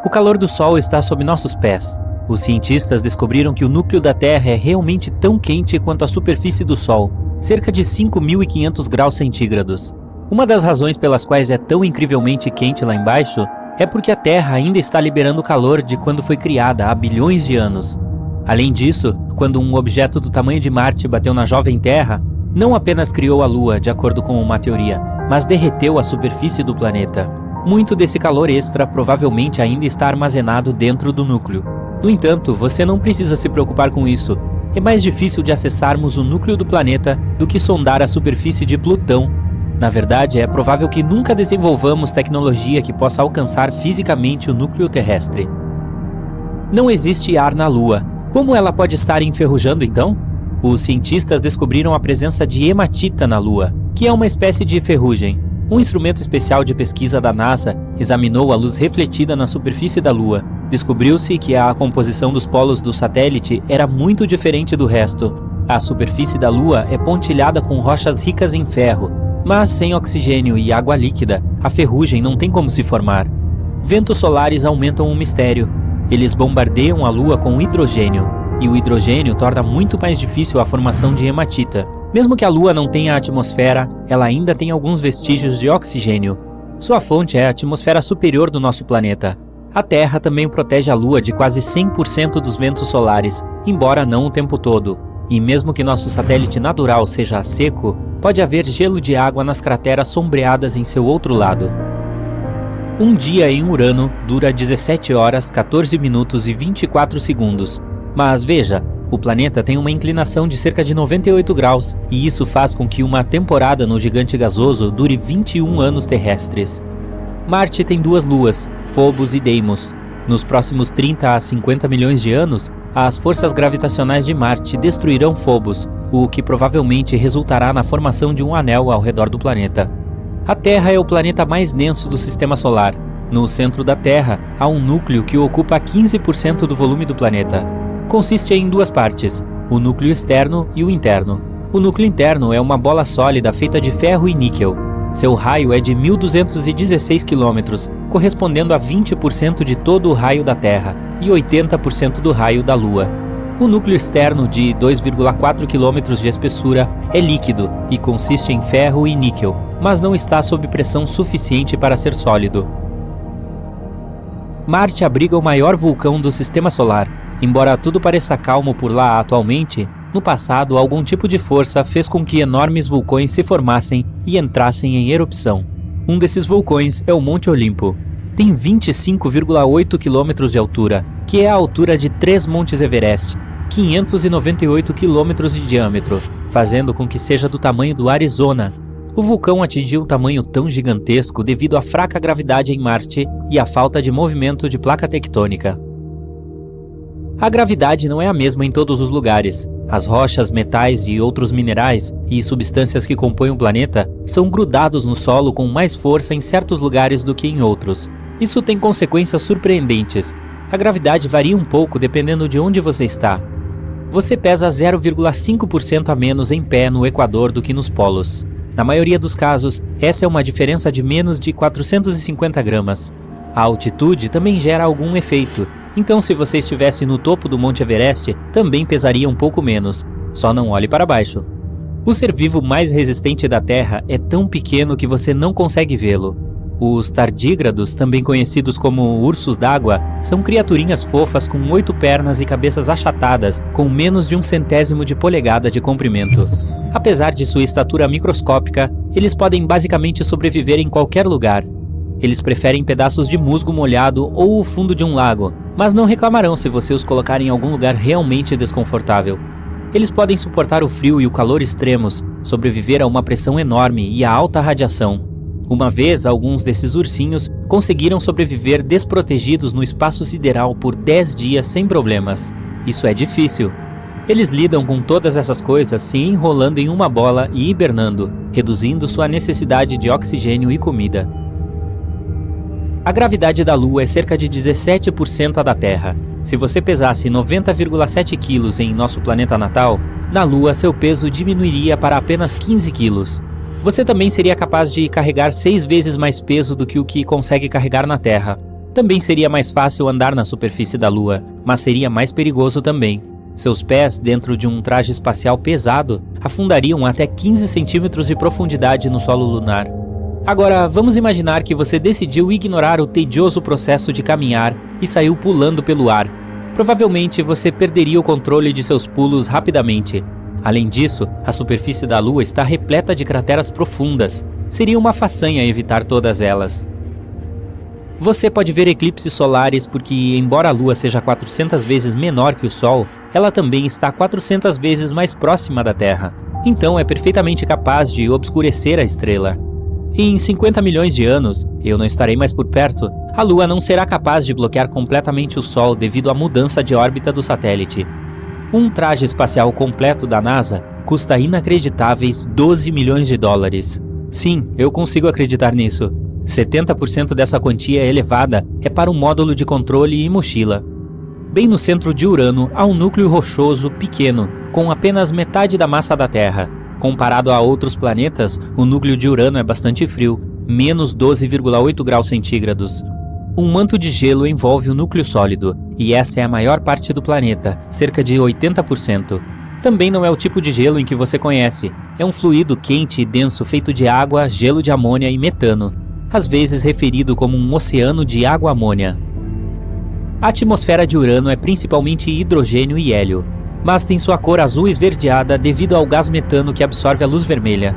O calor do Sol está sob nossos pés. Os cientistas descobriram que o núcleo da Terra é realmente tão quente quanto a superfície do Sol, cerca de 5.500 graus centígrados. Uma das razões pelas quais é tão incrivelmente quente lá embaixo é porque a Terra ainda está liberando calor de quando foi criada há bilhões de anos. Além disso, quando um objeto do tamanho de Marte bateu na jovem Terra, não apenas criou a Lua, de acordo com uma teoria, mas derreteu a superfície do planeta. Muito desse calor extra provavelmente ainda está armazenado dentro do núcleo. No entanto, você não precisa se preocupar com isso. É mais difícil de acessarmos o núcleo do planeta do que sondar a superfície de Plutão. Na verdade, é provável que nunca desenvolvamos tecnologia que possa alcançar fisicamente o núcleo terrestre. Não existe ar na Lua. Como ela pode estar enferrujando então? Os cientistas descobriram a presença de hematita na Lua, que é uma espécie de ferrugem. Um instrumento especial de pesquisa da NASA examinou a luz refletida na superfície da Lua. Descobriu-se que a composição dos polos do satélite era muito diferente do resto. A superfície da Lua é pontilhada com rochas ricas em ferro, mas sem oxigênio e água líquida, a ferrugem não tem como se formar. Ventos solares aumentam o mistério. Eles bombardeiam a Lua com hidrogênio, e o hidrogênio torna muito mais difícil a formação de hematita. Mesmo que a Lua não tenha atmosfera, ela ainda tem alguns vestígios de oxigênio. Sua fonte é a atmosfera superior do nosso planeta. A Terra também protege a Lua de quase 100% dos ventos solares, embora não o tempo todo. E mesmo que nosso satélite natural seja seco, pode haver gelo de água nas crateras sombreadas em seu outro lado. Um dia em Urano dura 17 horas, 14 minutos e 24 segundos. Mas veja, o planeta tem uma inclinação de cerca de 98 graus, e isso faz com que uma temporada no gigante gasoso dure 21 anos terrestres. Marte tem 2 luas, Phobos e Deimos. Nos próximos 30 a 50 milhões de anos, as forças gravitacionais de Marte destruirão Phobos, o que provavelmente resultará na formação de um anel ao redor do planeta. A Terra é o planeta mais denso do Sistema Solar. No centro da Terra, há um núcleo que ocupa 15% do volume do planeta. Consiste em 2 partes, o núcleo externo e o interno. O núcleo interno é uma bola sólida feita de ferro e níquel. Seu raio é de 1.216 km, correspondendo a 20% de todo o raio da Terra e 80% do raio da Lua. O núcleo externo, de 2,4 km de espessura, é líquido e consiste em ferro e níquel, mas não está sob pressão suficiente para ser sólido. Marte abriga o maior vulcão do Sistema Solar. Embora tudo pareça calmo por lá atualmente, no passado algum tipo de força fez com que enormes vulcões se formassem e entrassem em erupção. Um desses vulcões é o Monte Olimpo. Tem 25,8 km de altura, que é a altura de 3 Montes Everest, 598 km de diâmetro, fazendo com que seja do tamanho do Arizona. O vulcão atingiu um tamanho tão gigantesco devido à fraca gravidade em Marte e à falta de movimento de placa tectônica. A gravidade não é a mesma em todos os lugares. As rochas, metais e outros minerais e substâncias que compõem o planeta são grudados no solo com mais força em certos lugares do que em outros. Isso tem consequências surpreendentes. A gravidade varia um pouco dependendo de onde você está. Você pesa 0,5% a menos em pé no Equador do que nos polos. Na maioria dos casos, essa é uma diferença de menos de 450 gramas. A altitude também gera algum efeito. Então, se você estivesse no topo do Monte Everest, também pesaria um pouco menos. Só não olhe para baixo. O ser vivo mais resistente da Terra é tão pequeno que você não consegue vê-lo. Os tardígrados, também conhecidos como ursos d'água, são criaturinhas fofas com 8 pernas e cabeças achatadas, com menos de 1/100º de polegada de comprimento. Apesar de sua estatura microscópica, eles podem basicamente sobreviver em qualquer lugar. Eles preferem pedaços de musgo molhado ou o fundo de um lago, mas não reclamarão se você os colocar em algum lugar realmente desconfortável. Eles podem suportar o frio e o calor extremos, sobreviver a uma pressão enorme e a alta radiação. Uma vez, alguns desses ursinhos conseguiram sobreviver desprotegidos no espaço sideral por 10 dias sem problemas. Isso é difícil. Eles lidam com todas essas coisas se enrolando em uma bola e hibernando, reduzindo sua necessidade de oxigênio e comida. A gravidade da Lua é cerca de 17% a da Terra. Se você pesasse 90,7 quilos em nosso planeta natal, na Lua seu peso diminuiria para apenas 15 quilos. Você também seria capaz de carregar 6 vezes mais peso do que o que consegue carregar na Terra. Também seria mais fácil andar na superfície da Lua, mas seria mais perigoso também. Seus pés, dentro de um traje espacial pesado, afundariam até 15 centímetros de profundidade no solo lunar. Agora, vamos imaginar que você decidiu ignorar o tedioso processo de caminhar e saiu pulando pelo ar. Provavelmente você perderia o controle de seus pulos rapidamente. Além disso, a superfície da Lua está repleta de crateras profundas. Seria uma façanha evitar todas elas. Você pode ver eclipses solares porque, embora a Lua seja 400 vezes menor que o Sol, ela também está 400 vezes mais próxima da Terra. Então é perfeitamente capaz de obscurecer a estrela. Em 50 milhões de anos, eu não estarei mais por perto, a Lua não será capaz de bloquear completamente o Sol devido à mudança de órbita do satélite. Um traje espacial completo da NASA custa inacreditáveis 12 milhões de dólares. Sim, eu consigo acreditar nisso. 70% dessa quantia elevada é para um módulo de controle e mochila. Bem no centro de Urano há um núcleo rochoso pequeno, com apenas metade da massa da Terra. Comparado a outros planetas, o núcleo de Urano é bastante frio, menos 12,8 graus centígrados. Um manto de gelo envolve o núcleo sólido, e essa é a maior parte do planeta, cerca de 80%. Também não é o tipo de gelo em que você conhece. É um fluido quente e denso feito de água, gelo de amônia e metano, às vezes referido como um oceano de água-amônia. A atmosfera de Urano é principalmente hidrogênio e hélio, mas tem sua cor azul esverdeada devido ao gás metano que absorve a luz vermelha.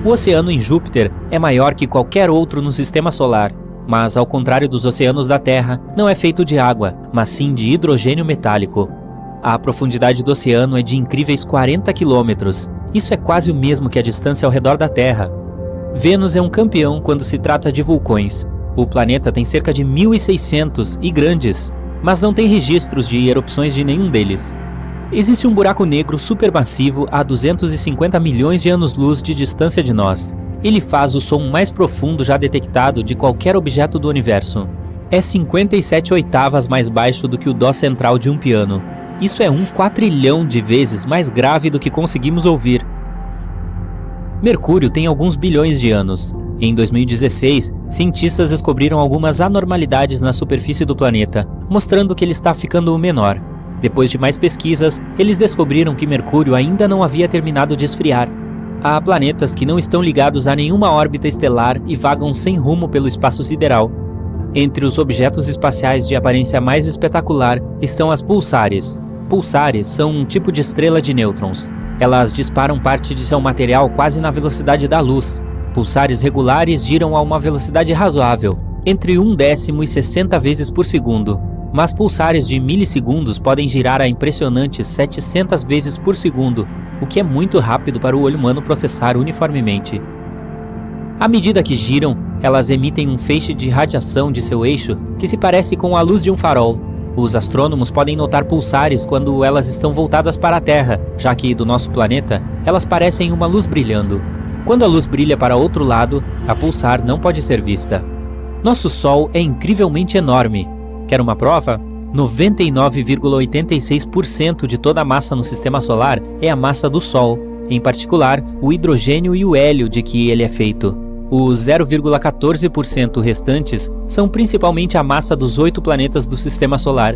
O oceano em Júpiter é maior que qualquer outro no sistema solar, mas ao contrário dos oceanos da Terra, não é feito de água, mas sim de hidrogênio metálico. A profundidade do oceano é de incríveis 40 quilômetros. Isso é quase o mesmo que a distância ao redor da Terra. Vênus é um campeão quando se trata de vulcões. O planeta tem cerca de 1.600 e grandes, mas não tem registros de erupções de nenhum deles. Existe um buraco negro supermassivo a 250 milhões de anos-luz de distância de nós. Ele faz o som mais profundo já detectado de qualquer objeto do universo. É 57 oitavas mais baixo do que o dó central de um piano. Isso é 1 quatrilhão de vezes mais grave do que conseguimos ouvir. Mercúrio tem alguns bilhões de anos. Em 2016, cientistas descobriram algumas anormalidades na superfície do planeta, mostrando que ele está ficando menor. Depois de mais pesquisas, eles descobriram que Mercúrio ainda não havia terminado de esfriar. Há planetas que não estão ligados a nenhuma órbita estelar e vagam sem rumo pelo espaço sideral. Entre os objetos espaciais de aparência mais espetacular estão as pulsares. Pulsares são um tipo de estrela de nêutrons. Elas disparam parte de seu material quase na velocidade da luz. Pulsares regulares giram a uma velocidade razoável, entre 1/10 e 60 vezes por segundo. Mas pulsares de milissegundos podem girar a impressionantes 700 vezes por segundo, o que é muito rápido para o olho humano processar uniformemente. À medida que giram, elas emitem um feixe de radiação de seu eixo que se parece com a luz de um farol. Os astrônomos podem notar pulsares quando elas estão voltadas para a Terra, já que do nosso planeta, elas parecem uma luz brilhando. Quando a luz brilha para outro lado, a pulsar não pode ser vista. Nosso Sol é incrivelmente enorme. Quer uma prova? 99,86% de toda a massa no Sistema Solar é a massa do Sol, em particular o hidrogênio e o hélio de que ele é feito. Os 0,14% restantes são principalmente a massa dos 8 planetas do Sistema Solar.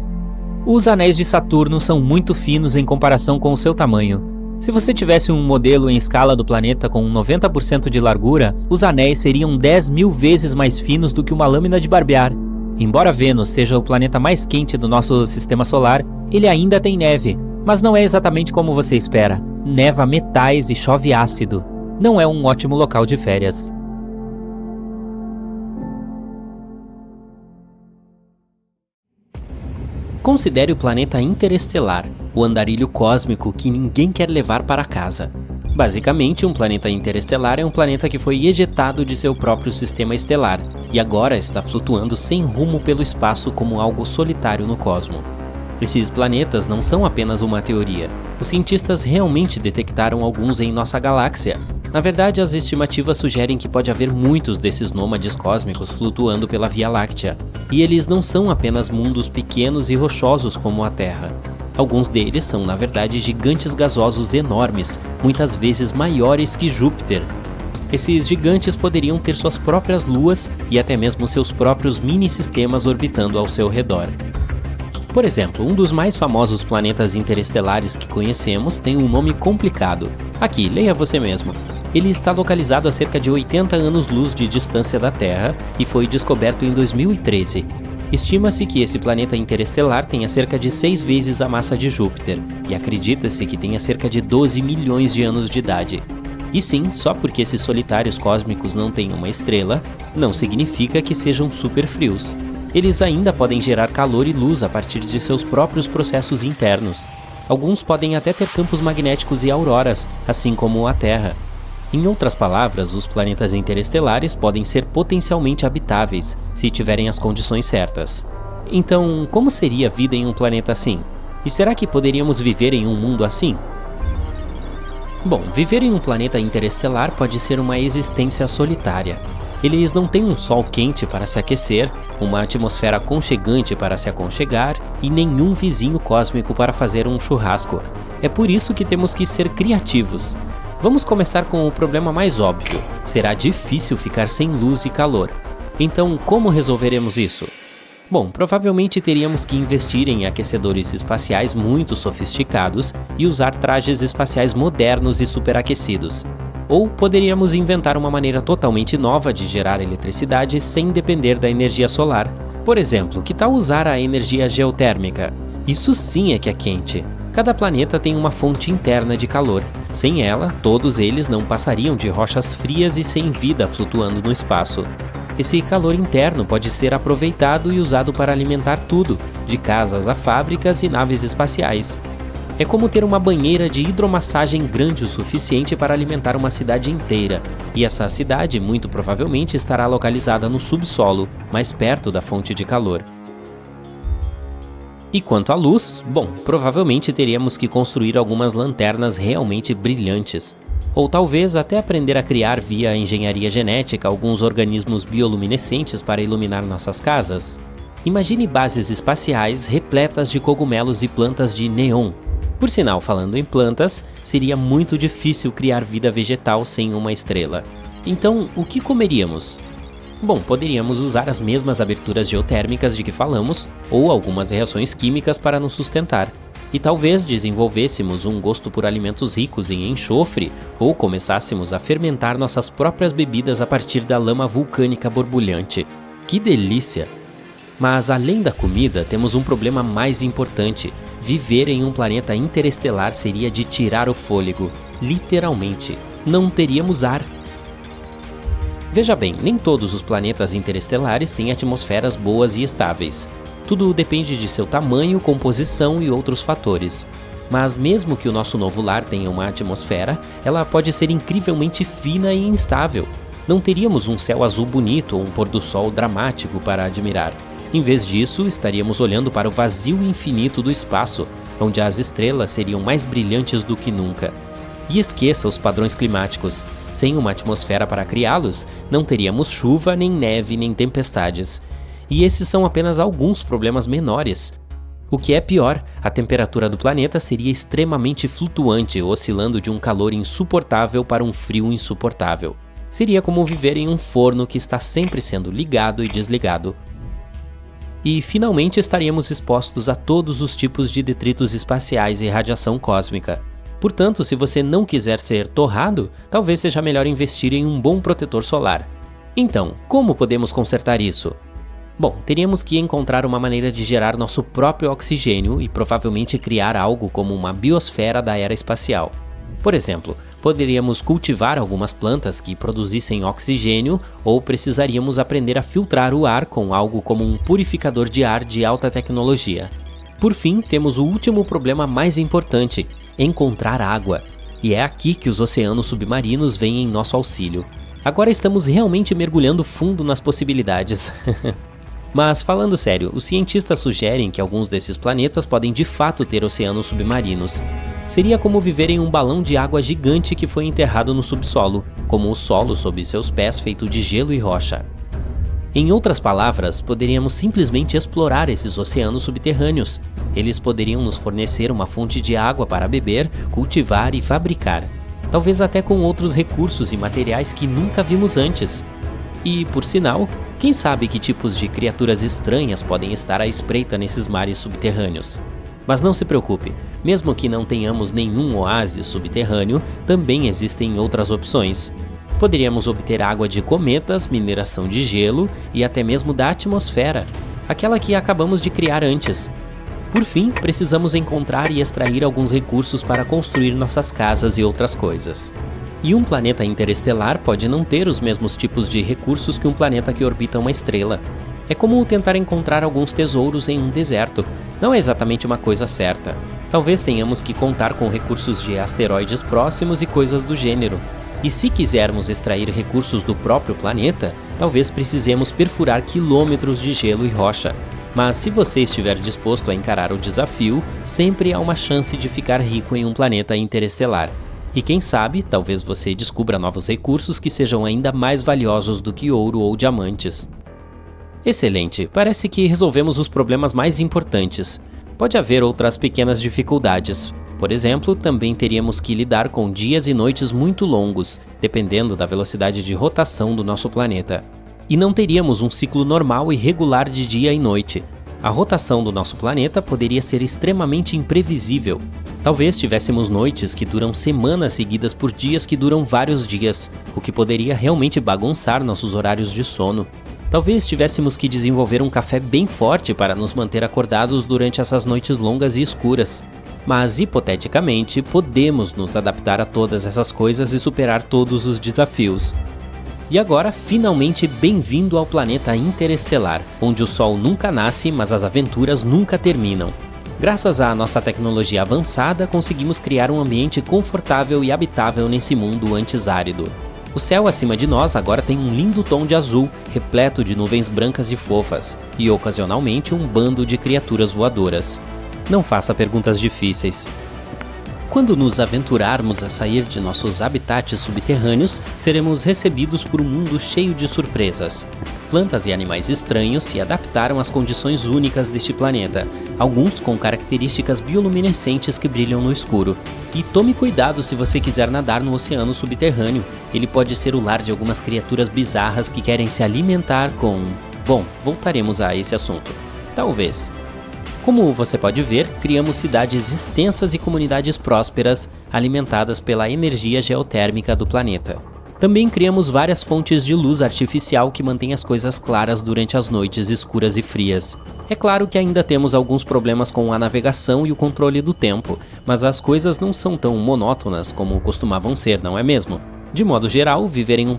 Os anéis de Saturno são muito finos em comparação com o seu tamanho. Se você tivesse um modelo em escala do planeta com 90% de largura, os anéis seriam 10.000 vezes mais finos do que uma lâmina de barbear. Embora Vênus seja o planeta mais quente do nosso Sistema Solar, ele ainda tem neve, mas não é exatamente como você espera. Neva metais e chove ácido. Não é um ótimo local de férias. Considere o planeta interestelar, o andarilho cósmico que ninguém quer levar para casa. Basicamente, um planeta interestelar é um planeta que foi ejetado de seu próprio sistema estelar e agora está flutuando sem rumo pelo espaço como algo solitário no cosmo. Esses planetas não são apenas uma teoria. Os cientistas realmente detectaram alguns em nossa galáxia. Na verdade, as estimativas sugerem que pode haver muitos desses nômades cósmicos flutuando pela Via Láctea. E eles não são apenas mundos pequenos e rochosos como a Terra. Alguns deles são, na verdade, gigantes gasosos enormes, muitas vezes maiores que Júpiter. Esses gigantes poderiam ter suas próprias luas e até mesmo seus próprios mini-sistemas orbitando ao seu redor. Por exemplo, um dos mais famosos planetas interestelares que conhecemos tem um nome complicado. Aqui, leia você mesmo. Ele está localizado a cerca de 80 anos-luz de distância da Terra e foi descoberto em 2013. Estima-se que esse planeta interestelar tenha cerca de 6 vezes a massa de Júpiter, e acredita-se que tenha cerca de 12 milhões de anos de idade. E sim, só porque esses solitários cósmicos não têm uma estrela, não significa que sejam super frios. Eles ainda podem gerar calor e luz a partir de seus próprios processos internos. Alguns podem até ter campos magnéticos e auroras, assim como a Terra. Em outras palavras, os planetas interestelares podem ser potencialmente habitáveis, se tiverem as condições certas. Então, como seria a vida em um planeta assim? E será que poderíamos viver em um mundo assim? Bom, viver em um planeta interestelar pode ser uma existência solitária. Eles não têm um sol quente para se aquecer, uma atmosfera aconchegante para se aconchegar e nenhum vizinho cósmico para fazer um churrasco. É por isso que temos que ser criativos. Vamos começar com o problema mais óbvio. Será difícil ficar sem luz e calor. Então, como resolveremos isso? Bom, provavelmente teríamos que investir em aquecedores espaciais muito sofisticados e usar trajes espaciais modernos e superaquecidos. Ou poderíamos inventar uma maneira totalmente nova de gerar eletricidade sem depender da energia solar. Por exemplo, que tal usar a energia geotérmica? Isso sim é que é quente. Cada planeta tem uma fonte interna de calor. Sem ela, todos eles não passariam de rochas frias e sem vida flutuando no espaço. Esse calor interno pode ser aproveitado e usado para alimentar tudo, de casas a fábricas e naves espaciais. É como ter uma banheira de hidromassagem grande o suficiente para alimentar uma cidade inteira. E essa cidade, muito provavelmente, estará localizada no subsolo, mais perto da fonte de calor. E quanto à luz, bom, provavelmente teríamos que construir algumas lanternas realmente brilhantes. Ou talvez até aprender a criar via engenharia genética alguns organismos bioluminescentes para iluminar nossas casas. Imagine bases espaciais repletas de cogumelos e plantas de neon. Por sinal, falando em plantas, seria muito difícil criar vida vegetal sem uma estrela. Então, o que comeríamos? Bom, poderíamos usar as mesmas aberturas geotérmicas de que falamos, ou algumas reações químicas para nos sustentar. E talvez desenvolvêssemos um gosto por alimentos ricos em enxofre, ou começássemos a fermentar nossas próprias bebidas a partir da lama vulcânica borbulhante. Que delícia! Mas além da comida, temos um problema mais importante. Viver em um planeta interestelar seria de tirar o fôlego, literalmente. Não teríamos ar. Veja bem, nem todos os planetas interestelares têm atmosferas boas e estáveis. Tudo depende de seu tamanho, composição e outros fatores. Mas mesmo que o nosso novo lar tenha uma atmosfera, ela pode ser incrivelmente fina e instável. Não teríamos um céu azul bonito ou um pôr do sol dramático para admirar. Em vez disso, estaríamos olhando para o vazio infinito do espaço, onde as estrelas seriam mais brilhantes do que nunca. E esqueça os padrões climáticos. Sem uma atmosfera para criá-los, não teríamos chuva, nem neve, nem tempestades. E esses são apenas alguns problemas menores. O que é pior, a temperatura do planeta seria extremamente flutuante, oscilando de um calor insuportável para um frio insuportável. Seria como viver em um forno que está sempre sendo ligado e desligado. E finalmente estaríamos expostos a todos os tipos de detritos espaciais e radiação cósmica. Portanto, se você não quiser ser torrado, talvez seja melhor investir em um bom protetor solar. Então, como podemos consertar isso? Bom, teríamos que encontrar uma maneira de gerar nosso próprio oxigênio e provavelmente criar algo como uma biosfera da era espacial. Por exemplo, poderíamos cultivar algumas plantas que produzissem oxigênio ou precisaríamos aprender a filtrar o ar com algo como um purificador de ar de alta tecnologia. Por fim, temos o último problema mais importante: encontrar água. E é aqui que os oceanos submarinos vêm em nosso auxílio. Agora estamos realmente mergulhando fundo nas possibilidades. Mas falando sério, os cientistas sugerem que alguns desses planetas podem de fato ter oceanos submarinos. Seria como viver em um balão de água gigante que foi enterrado no subsolo, como o solo sob seus pés feito de gelo e rocha. Em outras palavras, poderíamos simplesmente explorar esses oceanos subterrâneos. Eles poderiam nos fornecer uma fonte de água para beber, cultivar e fabricar. talvez até com outros recursos e materiais que nunca vimos antes. E, por sinal, quem sabe que tipos de criaturas estranhas podem estar à espreita nesses mares subterrâneos. Mas não se preocupe, mesmo que não tenhamos nenhum oásis subterrâneo, também existem outras opções. Poderíamos obter água de cometas, mineração de gelo e até mesmo da atmosfera, aquela que acabamos de criar antes. Por fim, precisamos encontrar e extrair alguns recursos para construir nossas casas e outras coisas. E um planeta interestelar pode não ter os mesmos tipos de recursos que um planeta que orbita uma estrela. É como tentar encontrar alguns tesouros em um deserto. Não é exatamente uma coisa certa. Talvez tenhamos que contar com recursos de asteroides próximos e coisas do gênero. E se quisermos extrair recursos do próprio planeta, talvez precisemos perfurar quilômetros de gelo e rocha. Mas se você estiver disposto a encarar o desafio, sempre há uma chance de ficar rico em um planeta interestelar. E quem sabe, talvez você descubra novos recursos que sejam ainda mais valiosos do que ouro ou diamantes. Excelente, parece que resolvemos os problemas mais importantes. Pode haver outras pequenas dificuldades. Por exemplo, também teríamos que lidar com dias e noites muito longos, dependendo da velocidade de rotação do nosso planeta. E não teríamos um ciclo normal e regular de dia e noite. A rotação do nosso planeta poderia ser extremamente imprevisível. Talvez tivéssemos noites que duram semanas seguidas por dias que duram vários dias, o que poderia realmente bagunçar nossos horários de sono. Talvez tivéssemos que desenvolver um café bem forte para nos manter acordados durante essas noites longas e escuras. Mas, hipoteticamente, podemos nos adaptar a todas essas coisas e superar todos os desafios. E agora, finalmente, bem-vindo ao planeta interestelar, onde o Sol nunca nasce, mas as aventuras nunca terminam. Graças à nossa tecnologia avançada, conseguimos criar um ambiente confortável e habitável nesse mundo antes árido. O céu acima de nós agora tem um lindo tom de azul, repleto de nuvens brancas e fofas, e ocasionalmente um bando de criaturas voadoras. Não faça perguntas difíceis. Quando nos aventurarmos a sair de nossos habitats subterrâneos, seremos recebidos por um mundo cheio de surpresas. Plantas e animais estranhos se adaptaram às condições únicas deste planeta, alguns com características bioluminescentes que brilham no escuro. E tome cuidado se você quiser nadar no oceano subterrâneo, ele pode ser o lar de algumas criaturas bizarras que querem se alimentar com... Bom, voltaremos a esse assunto. Talvez. Como você pode ver, criamos cidades extensas e comunidades prósperas, alimentadas pela energia geotérmica do planeta. Também criamos várias fontes de luz artificial que mantêm as coisas claras durante as noites escuras e frias. É claro que ainda temos alguns problemas com a navegação e o controle do tempo, mas as coisas não são tão monótonas como costumavam ser, não é mesmo? De modo geral, viver em um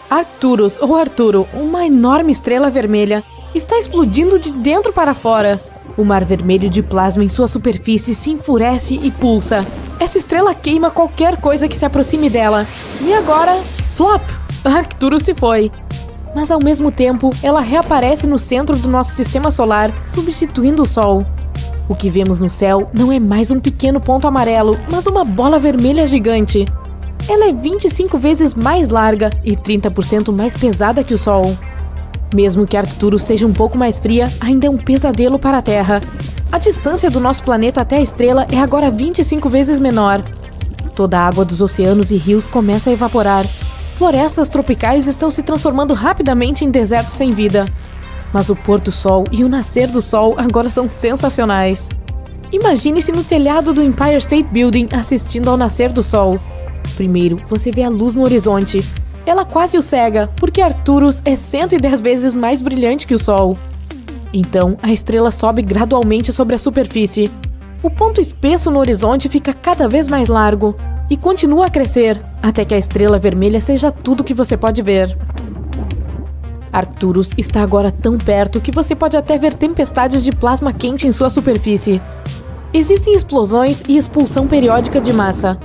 Arcturus, ou Arturo, uma enorme estrela vermelha, está explodindo de dentro para fora. O mar vermelho de plasma em sua superfície se enfurece e pulsa. Essa estrela queima qualquer coisa que se aproxime dela. E agora, flop! Arcturus se foi. Mas ao mesmo tempo, ela reaparece no centro do nosso sistema solar, substituindo o Sol. O que vemos no céu não é mais um pequeno ponto amarelo, mas uma bola vermelha gigante. Ela é 25 vezes mais larga e 30% mais pesada que o Sol. Mesmo que Arcturus seja um pouco mais fria, ainda é um pesadelo para a Terra. A distância do nosso planeta até a estrela é agora 25 vezes menor. Toda a água dos oceanos e rios começa a evaporar. Florestas tropicais estão se transformando rapidamente em desertos sem vida. Mas o pôr do sol e o nascer do sol agora são sensacionais. Imagine-se no telhado do Empire State Building assistindo ao nascer do sol. Primeiro, você vê a luz no horizonte. Ela quase o cega, porque Arcturus é 110 vezes mais brilhante que o Sol. Então, a estrela sobe gradualmente sobre a superfície. O ponto espesso no horizonte fica cada vez mais largo e continua a crescer, até que a estrela vermelha seja tudo que você pode ver. Arcturus está agora tão perto que você pode até ver tempestades de plasma quente em sua superfície. Existem explosões e expulsão periódica de massa.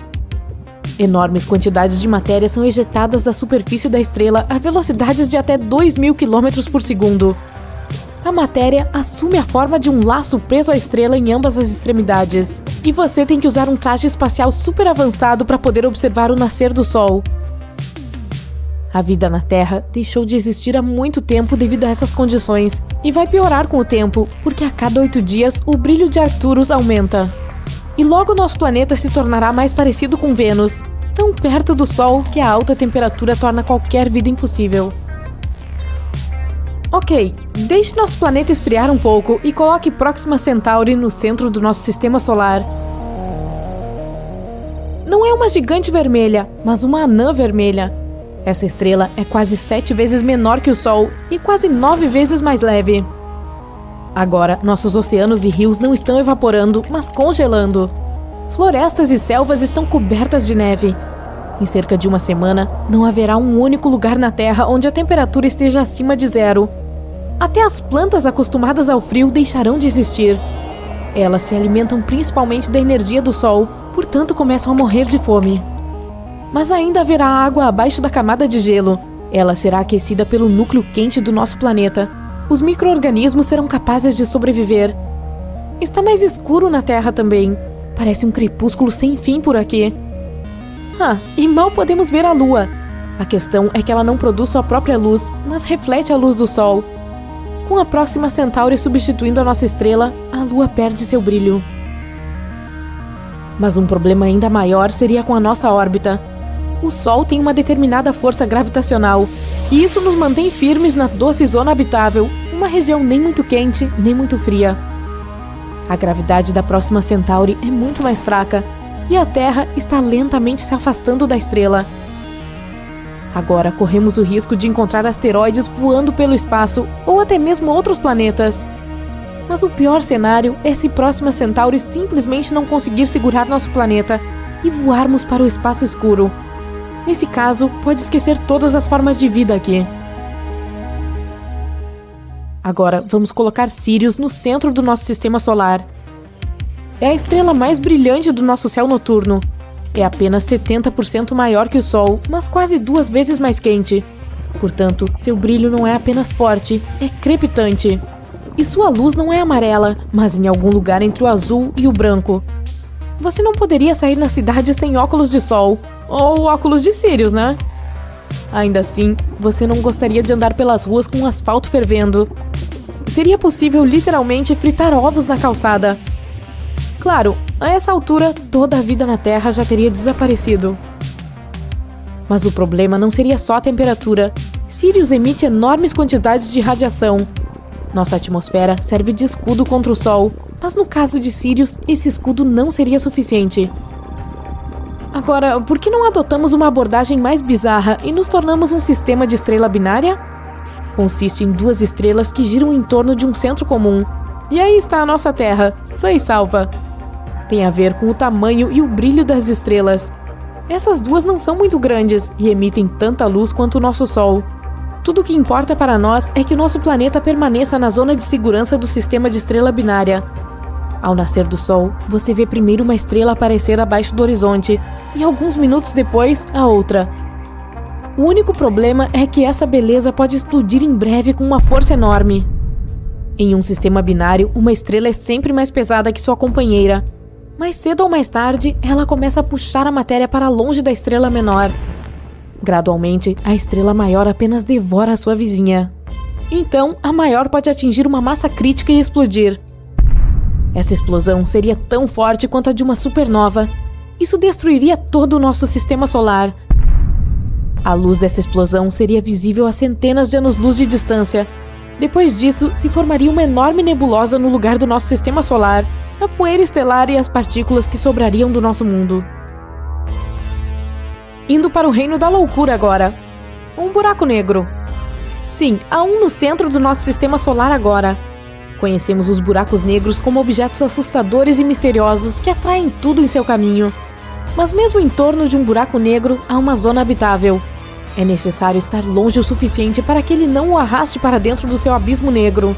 Enormes quantidades de matéria são ejetadas da superfície da estrela a velocidades de até 2.000 km por segundo. A matéria assume a forma de um laço preso à estrela em ambas as extremidades. E você tem que usar um traje espacial super avançado para poder observar o nascer do Sol. A vida na Terra deixou de existir há muito tempo devido a essas condições e vai piorar com o tempo, porque a cada 8 dias o brilho de Arcturus aumenta. E logo nosso planeta se tornará mais parecido com Vênus. tão perto do Sol que a alta temperatura torna qualquer vida impossível. Ok, deixe nosso planeta esfriar um pouco e coloque Próxima Centauri no centro do nosso sistema solar. Não é uma gigante vermelha, mas uma anã vermelha. Essa estrela é quase 7 vezes menor que o Sol e quase 9 vezes mais leve. Agora, nossos oceanos e rios não estão evaporando, mas congelando. Florestas e selvas estão cobertas de neve. Em cerca de uma semana, não haverá um único lugar na Terra onde a temperatura esteja acima de 0. Até as plantas acostumadas ao frio deixarão de existir. Elas se alimentam principalmente da energia do Sol, portanto começam a morrer de fome. Mas ainda haverá água abaixo da camada de gelo. Ela será aquecida pelo núcleo quente do nosso planeta. Os micro-organismos serão capazes de sobreviver. Está mais escuro na Terra também. Parece um crepúsculo sem fim por aqui. E mal podemos ver a Lua. A questão é que ela não produz sua própria luz, mas reflete a luz do Sol. Com a Próxima Centauri substituindo a nossa estrela, a Lua perde seu brilho. Mas um problema ainda maior seria com a nossa órbita. O Sol tem uma determinada força gravitacional, e isso nos mantém firmes na doce zona habitável, uma região nem muito quente, nem muito fria. A gravidade da Próxima Centauri é muito mais fraca, e a Terra está lentamente se afastando da estrela. Agora corremos o risco de encontrar asteroides voando pelo espaço ou até mesmo outros planetas. Mas o pior cenário é se Próxima Centauri simplesmente não conseguir segurar nosso planeta e voarmos para o espaço escuro. Nesse caso, pode esquecer todas as formas de vida aqui. Agora, vamos colocar Sirius no centro do nosso sistema solar. É a estrela mais brilhante do nosso céu noturno. É apenas 70% maior que o Sol, mas quase 2 vezes mais quente. Portanto, seu brilho não é apenas forte, é crepitante. E sua luz não é amarela, mas em algum lugar entre o azul e o branco. Você não poderia sair na cidade sem óculos de sol, ou óculos de Sirius, né? Ainda assim, você não gostaria de andar pelas ruas com o asfalto fervendo. Seria possível literalmente fritar ovos na calçada. Claro, a essa altura, toda a vida na Terra já teria desaparecido. Mas o problema não seria só a temperatura. Sirius emite enormes quantidades de radiação. Nossa atmosfera serve de escudo contra o Sol, mas no caso de Sirius, esse escudo não seria suficiente. Agora, por que não adotamos uma abordagem mais bizarra e nos tornamos um sistema de estrela binária? Consiste em 2 estrelas que giram em torno de um centro comum. E aí está a nossa Terra, sã e salva. Tem a ver com o tamanho e o brilho das estrelas. Essas 2 não são muito grandes e emitem tanta luz quanto o nosso Sol. Tudo o que importa para nós é que o nosso planeta permaneça na zona de segurança do sistema de estrela binária. Ao nascer do Sol, você vê primeiro uma estrela aparecer abaixo do horizonte e alguns minutos depois, a outra. O único problema é que essa beleza pode explodir em breve com uma força enorme. Em um sistema binário, uma estrela é sempre mais pesada que sua companheira. Mais cedo ou mais tarde, ela começa a puxar a matéria para longe da estrela menor. Gradualmente, a estrela maior apenas devora a sua vizinha. Então, a maior pode atingir uma massa crítica e explodir. Essa explosão seria tão forte quanto a de uma supernova. Isso destruiria todo o nosso sistema solar. A luz dessa explosão seria visível a centenas de anos-luz de distância. Depois disso, se formaria uma enorme nebulosa no lugar do nosso sistema solar, a poeira estelar e as partículas que sobrariam do nosso mundo. Indo para o reino da loucura agora. Um buraco negro. Sim, há um no centro do nosso sistema solar agora. Conhecemos os buracos negros como objetos assustadores e misteriosos que atraem tudo em seu caminho. Mas mesmo em torno de um buraco negro, há uma zona habitável. É necessário estar longe o suficiente para que ele não o arraste para dentro do seu abismo negro.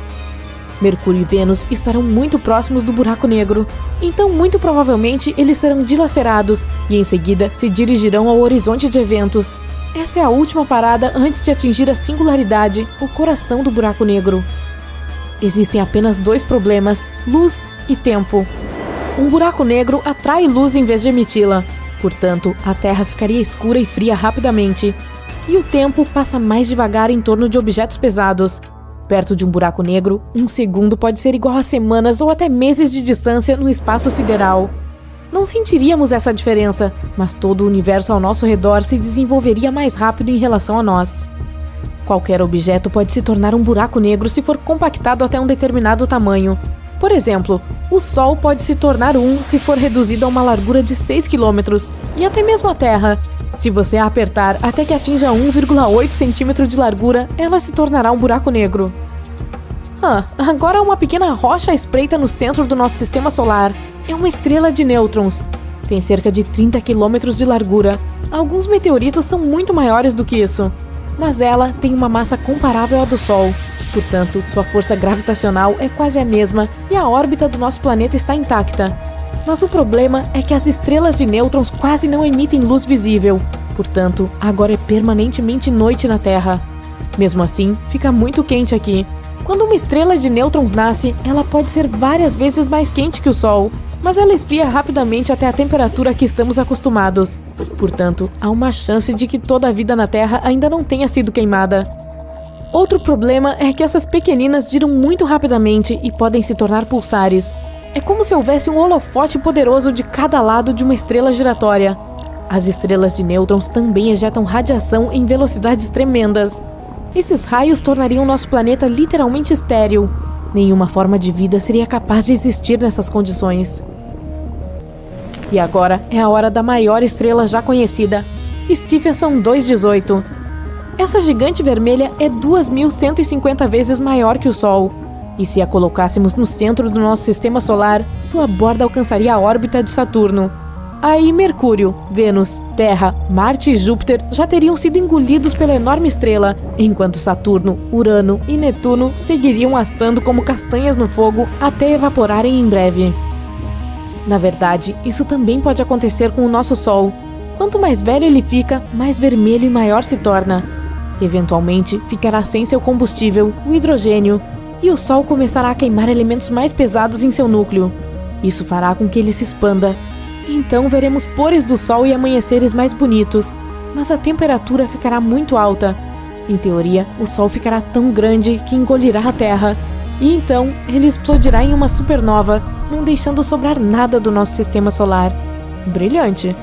Mercúrio e Vênus estarão muito próximos do buraco negro, então muito provavelmente eles serão dilacerados e em seguida se dirigirão ao horizonte de eventos. Essa é a última parada antes de atingir a singularidade, o coração do buraco negro. Existem apenas 2 problemas: luz e tempo. Um buraco negro atrai luz em vez de emiti-la, portanto, a Terra ficaria escura e fria rapidamente, e o tempo passa mais devagar em torno de objetos pesados. Perto de um buraco negro, 1 segundo pode ser igual a semanas ou até meses de distância no espaço sideral. Não sentiríamos essa diferença, mas todo o universo ao nosso redor se desenvolveria mais rápido em relação a nós. Qualquer objeto pode se tornar um buraco negro se for compactado até um determinado tamanho. Por exemplo, o Sol pode se tornar se for reduzido a uma largura de 6 km, e até mesmo a Terra. Se você a apertar até que atinja 1,8 cm de largura, ela se tornará um buraco negro. Agora uma pequena rocha espreita no centro do nosso sistema solar. É uma estrela de nêutrons. Tem cerca de 30 km de largura. Alguns meteoritos são muito maiores do que isso. Mas ela tem uma massa comparável à do Sol. Portanto, sua força gravitacional é quase a mesma e a órbita do nosso planeta está intacta. Mas o problema é que as estrelas de nêutrons quase não emitem luz visível. Portanto, agora é permanentemente noite na Terra. Mesmo assim, fica muito quente aqui. Quando uma estrela de nêutrons nasce, ela pode ser várias vezes mais quente que o Sol, mas ela esfria rapidamente até a temperatura a que estamos acostumados. Portanto, há uma chance de que toda a vida na Terra ainda não tenha sido queimada. Outro problema é que essas pequeninas giram muito rapidamente e podem se tornar pulsares. É como se houvesse um holofote poderoso de cada lado de uma estrela giratória. As estrelas de nêutrons também ejetam radiação em velocidades tremendas. Esses raios tornariam nosso planeta literalmente estéril. Nenhuma forma de vida seria capaz de existir nessas condições. E agora é a hora da maior estrela já conhecida, Stephenson 218. Essa gigante vermelha é 2.150 vezes maior que o Sol. E se a colocássemos no centro do nosso sistema solar, sua borda alcançaria a órbita de Saturno. Aí Mercúrio, Vênus, Terra, Marte e Júpiter já teriam sido engolidos pela enorme estrela, enquanto Saturno, Urano e Netuno seguiriam assando como castanhas no fogo até evaporarem em breve. Na verdade, isso também pode acontecer com o nosso Sol. Quanto mais velho ele fica, mais vermelho e maior se torna. Eventualmente, ficará sem seu combustível, o hidrogênio, e o Sol começará a queimar elementos mais pesados em seu núcleo. Isso fará com que ele se expanda. Então veremos pores do Sol e amanheceres mais bonitos, mas a temperatura ficará muito alta. Em teoria, o Sol ficará tão grande que engolirá a Terra, e então ele explodirá em uma supernova, não deixando sobrar nada do nosso sistema solar. Brilhante!